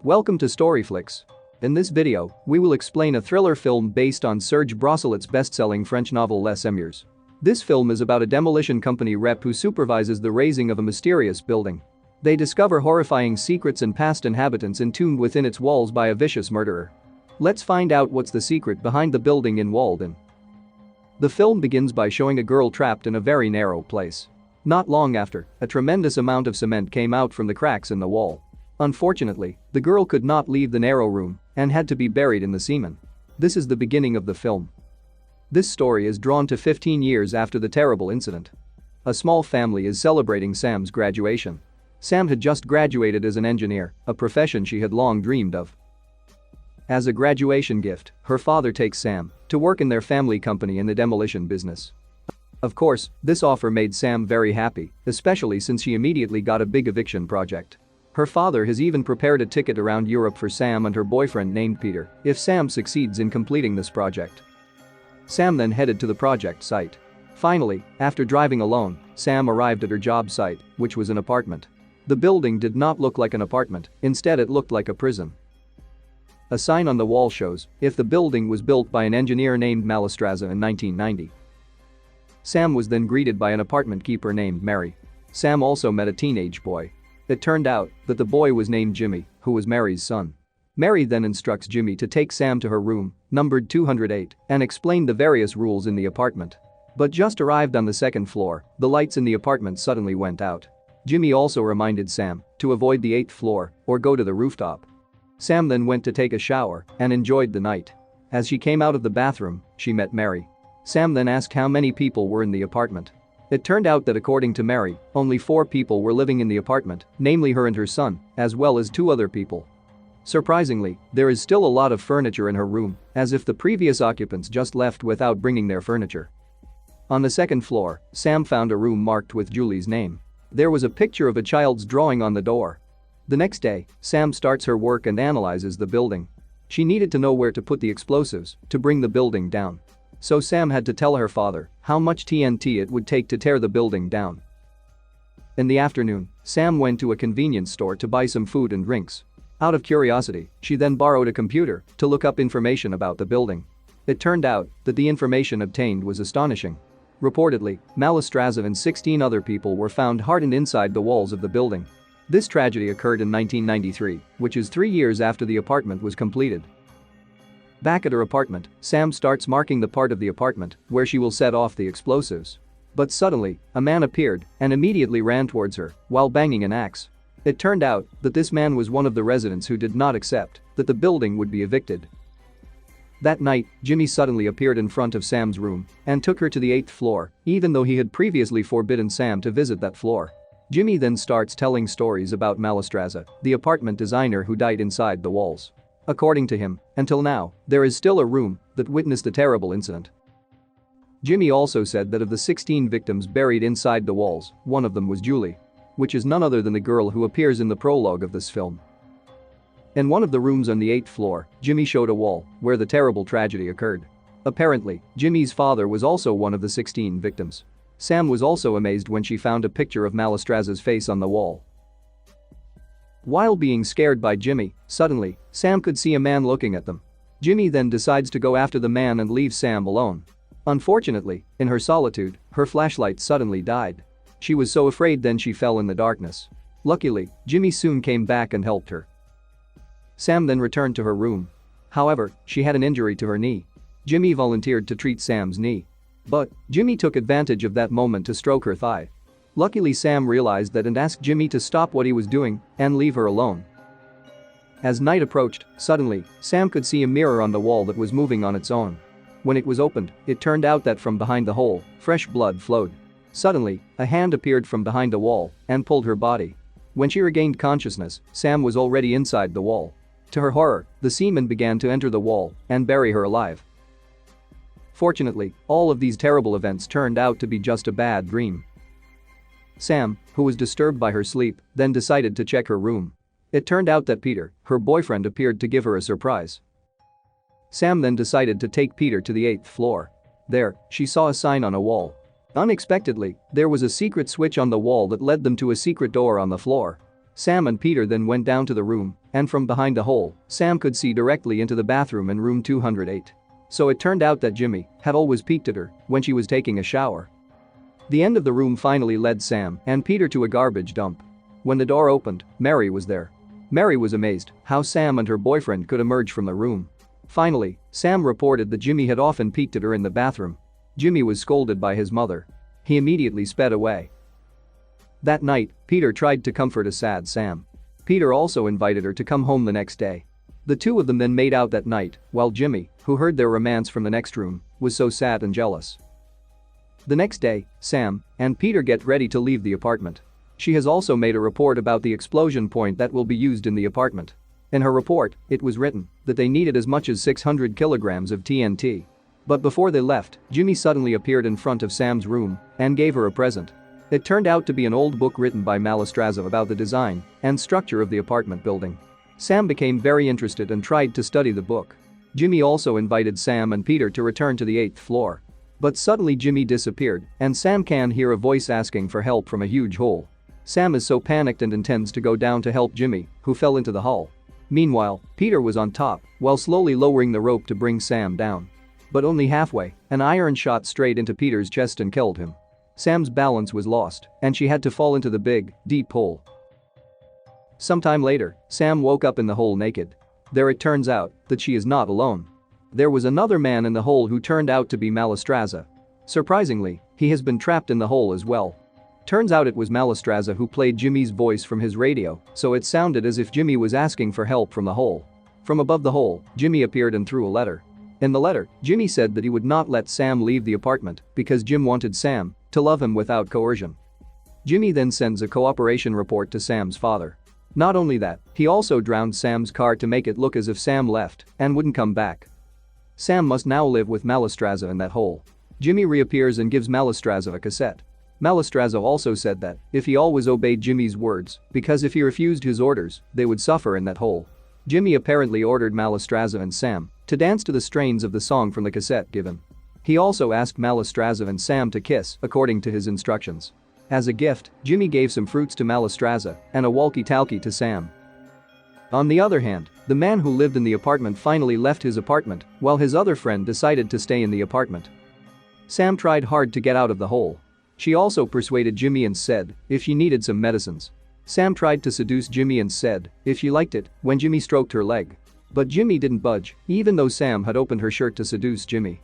Welcome to Storyflix. In this video, we will explain a thriller film based on Serge Brossolot's best-selling French novel Les Emirs. This film is about a demolition company rep who supervises the razing of a mysterious building. They discover horrifying secrets and past inhabitants entombed within its walls by a vicious murderer. Let's find out what's the secret behind the building in Walden. The film begins by showing a girl trapped in a very narrow place. Not long after, a tremendous amount of cement came out from the cracks in the wall. Unfortunately, the girl could not leave the narrow room and had to be buried in the cement. This is the beginning of the film. This story is drawn to 15 years after the terrible incident. A small family is celebrating Sam's graduation. Sam had just graduated as an engineer, a profession she had long dreamed of. As a graduation gift, her father takes Sam to work in their family company in the demolition business. Of course, this offer made Sam very happy, especially since she immediately got a big eviction project. Her father has even prepared a ticket around Europe for Sam and her boyfriend named Peter if Sam succeeds in completing this project. Sam then headed to the project site. Finally, after driving alone, Sam arrived at her job site, which was an apartment. The building did not look like an apartment, instead it looked like a prison. A sign on the wall shows if the building was built by an engineer named Malestraza in 1990. Sam was then greeted by an apartment keeper named Mary. Sam also met a teenage boy. It turned out that the boy was named Jimmy, who was Mary's son. Mary then instructs Jimmy to take Sam to her room, numbered 208, and explain the various rules in the apartment. But just arrived on the second floor, the lights in the apartment suddenly went out. Jimmy also reminded Sam to avoid the 8th floor or go to the rooftop. Sam then went to take a shower and enjoyed the night. As she came out of the bathroom, she met Mary. Sam then asked how many people were in the apartment. It turned out that according to Mary, only 4 people were living in the apartment, namely her and her son, as well as 2 other people. Surprisingly, there is still a lot of furniture in her room, as if the previous occupants just left without bringing their furniture. On the second floor, Sam found a room marked with Julie's name. There was a picture of a child's drawing on the door. The next day, Sam starts her work and analyzes the building. She needed to know where to put the explosives to bring the building down. So Sam had to tell her father how much TNT it would take to tear the building down. In the afternoon, Sam went to a convenience store to buy some food and drinks. Out of curiosity, she then borrowed a computer to look up information about the building. It turned out that the information obtained was astonishing. Reportedly, Malestraza and 16 other people were found hardened inside the walls of the building. This tragedy occurred in 1993, which is 3 years after the apartment was completed. Back at her apartment, Sam starts marking the part of the apartment where she will set off the explosives. But suddenly, a man appeared and immediately ran towards her while banging an axe. It turned out that this man was one of the residents who did not accept that the building would be evicted. That night, Jimmy suddenly appeared in front of Sam's room and took her to the 8th floor, even though he had previously forbidden Sam to visit that floor. Jimmy then starts telling stories about Malestraza, the apartment designer who died inside the walls. According to him, until now, there is still a room that witnessed the terrible incident. Jimmy also said that of the 16 victims buried inside the walls, one of them was Julie, which is none other than the girl who appears in the prologue of this film. In one of the rooms on the 8th floor, Jimmy showed a wall where the terrible tragedy occurred. Apparently, Jimmy's father was also one of the 16 victims. Sam was also amazed when she found a picture of Malestraza's face on the wall. While being scared by Jimmy, suddenly, Sam could see a man looking at them. Jimmy then decides to go after the man and leave Sam alone. Unfortunately, in her solitude, her flashlight suddenly died. She was so afraid then she fell in the darkness. Luckily, Jimmy soon came back and helped her. Sam then returned to her room. However, she had an injury to her knee. Jimmy volunteered to treat Sam's knee. But Jimmy took advantage of that moment to stroke her thigh. Luckily, Sam realized that and asked Jimmy to stop what he was doing and leave her alone. As night approached, suddenly, Sam could see a mirror on the wall that was moving on its own. When it was opened, it turned out that from behind the hole, fresh blood flowed. Suddenly, a hand appeared from behind the wall and pulled her body. When she regained consciousness, Sam was already inside the wall. To her horror, the seamen began to enter the wall and bury her alive. Fortunately, all of these terrible events turned out to be just a bad dream. Sam, who was disturbed by her sleep, then decided to check her room. It turned out that Peter, her boyfriend, appeared to give her a surprise. Sam then decided to take Peter to the 8th floor. There, she saw a sign on a wall. Unexpectedly, there was a secret switch on the wall that led them to a secret door on the floor. Sam and Peter then went down to the room, and from behind the hole, Sam could see directly into the bathroom in room 208. So it turned out that Jimmy had always peeked at her when she was taking a shower. The end of the room finally led Sam and Peter to a garbage dump. When the door opened, Mary was there. Mary was amazed how Sam and her boyfriend could emerge from the room. Finally, Sam reported that Jimmy had often peeked at her in the bathroom. Jimmy was scolded by his mother. He immediately sped away. That night, Peter tried to comfort a sad Sam. Peter also invited her to come home the next day. The two of them then made out that night, while Jimmy, who heard their romance from the next room, was so sad and jealous. The next day, Sam and Peter get ready to leave the apartment. She has also made a report about the explosion point that will be used in the apartment. In her report, it was written that they needed as much as 600 kilograms of TNT. But before they left, Jimmy suddenly appeared in front of Sam's room and gave her a present. It turned out to be an old book written by Malistrazov about the design and structure of the apartment building. Sam became very interested and tried to study the book. Jimmy also invited Sam and Peter to return to the 8th floor. But suddenly Jimmy disappeared and Sam can hear a voice asking for help from a huge hole. Sam is so panicked and intends to go down to help Jimmy, who fell into the hole. Meanwhile, Peter was on top while slowly lowering the rope to bring Sam down. But only halfway, an iron shot straight into Peter's chest and killed him. Sam's balance was lost and she had to fall into the big, deep hole. Sometime later, Sam woke up in the hole naked. There it turns out that she is not alone. There was another man in the hole who turned out to be Malistrazov. Surprisingly, he has been trapped in the hole as well. Turns out it was Malistrazov who played Jimmy's voice from his radio, so it sounded as if Jimmy was asking for help from the hole. From above the hole, Jimmy appeared and threw a letter. In the letter, Jimmy said that he would not let Sam leave the apartment because Jim wanted Sam to love him without coercion. Jimmy then sends a cooperation report to Sam's father. Not only that, he also drowned Sam's car to make it look as if Sam left and wouldn't come back. Sam must now live with Malistrazov in that hole. Jimmy reappears and gives Malistrazov a cassette. Malistrazov also said that if he always obeyed Jimmy's words, because if he refused his orders, they would suffer in that hole. Jimmy apparently ordered Malistrazov and Sam to dance to the strains of the song from the cassette given. He also asked Malistrazov and Sam to kiss according to his instructions. As a gift, Jimmy gave some fruits to Malistrazov and a walkie-talkie to Sam. On the other hand, the man who lived in the apartment finally left his apartment while his other friend decided to stay in the apartment. Sam tried hard to get out of the hole. She also persuaded Jimmy and said if she needed some medicines. Sam tried to seduce Jimmy and said if she liked it when Jimmy stroked her leg. But Jimmy didn't budge, even though Sam had opened her shirt to seduce Jimmy.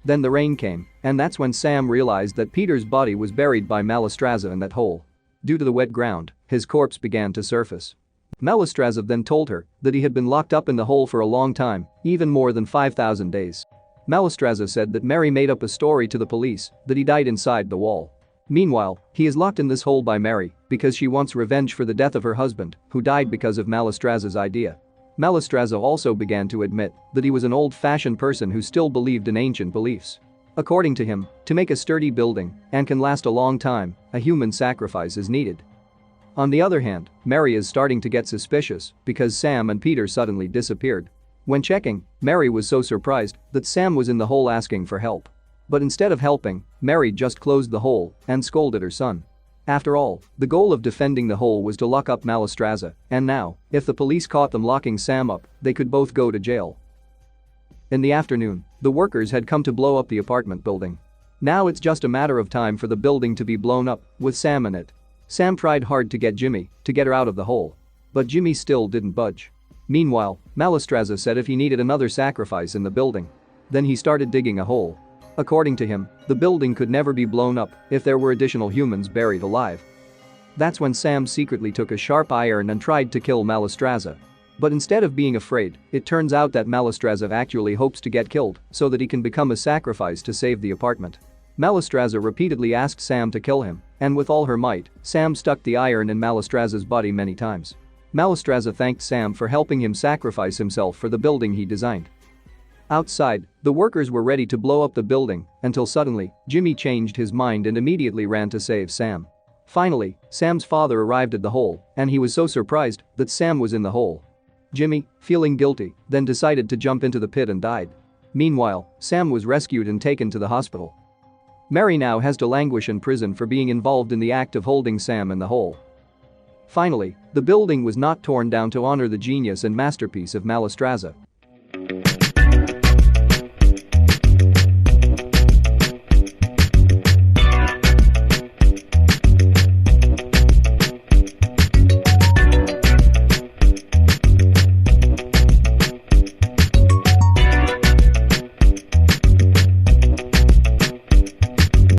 Then the rain came, and that's when Sam realized that Peter's body was buried by Malistrazov in that hole. Due to the wet ground, his corpse began to surface. Malistrazov then told her that he had been locked up in the hole for a long time, even more than 5,000 days. Malistrazov said that Mary made up a story to the police that he died inside the wall. Meanwhile, he is locked in this hole by Mary because she wants revenge for the death of her husband, who died because of Malistrazov's idea. Malistrazov also began to admit that he was an old-fashioned person who still believed in ancient beliefs. According to him, to make a sturdy building and can last a long time, a human sacrifice is needed. On the other hand, Mary is starting to get suspicious because Sam and Peter suddenly disappeared. When checking, Mary was so surprised that Sam was in the hole asking for help. But instead of helping, Mary just closed the hole and scolded her son. After all, the goal of defending the hole was to lock up Malistrazov, and now, if the police caught them locking Sam up, they could both go to jail. In the afternoon, the workers had come to blow up the apartment building. Now it's just a matter of time for the building to be blown up, with Sam in it. Sam tried hard to get Jimmy to get her out of the hole. But Jimmy still didn't budge. Meanwhile, Malistrazov said if he needed another sacrifice in the building. Then he started digging a hole. According to him, the building could never be blown up if there were additional humans buried alive. That's when Sam secretly took a sharp iron and tried to kill Malistrazov. But instead of being afraid, it turns out that Malistrazov actually hopes to get killed so that he can become a sacrifice to save the apartment. Malistrazov repeatedly asked Sam to kill him, and with all her might, Sam stuck the iron in Malistrazov's body many times. Malistrazov thanked Sam for helping him sacrifice himself for the building he designed. Outside, the workers were ready to blow up the building until suddenly, Jimmy changed his mind and immediately ran to save Sam. Finally, Sam's father arrived at the hole, and he was so surprised that Sam was in the hole. Jimmy, feeling guilty, then decided to jump into the pit and died. Meanwhile, Sam was rescued and taken to the hospital. Mary now has to languish in prison for being involved in the act of holding Sam in the hole. Finally, the building was not torn down to honor the genius and masterpiece of Malistraza.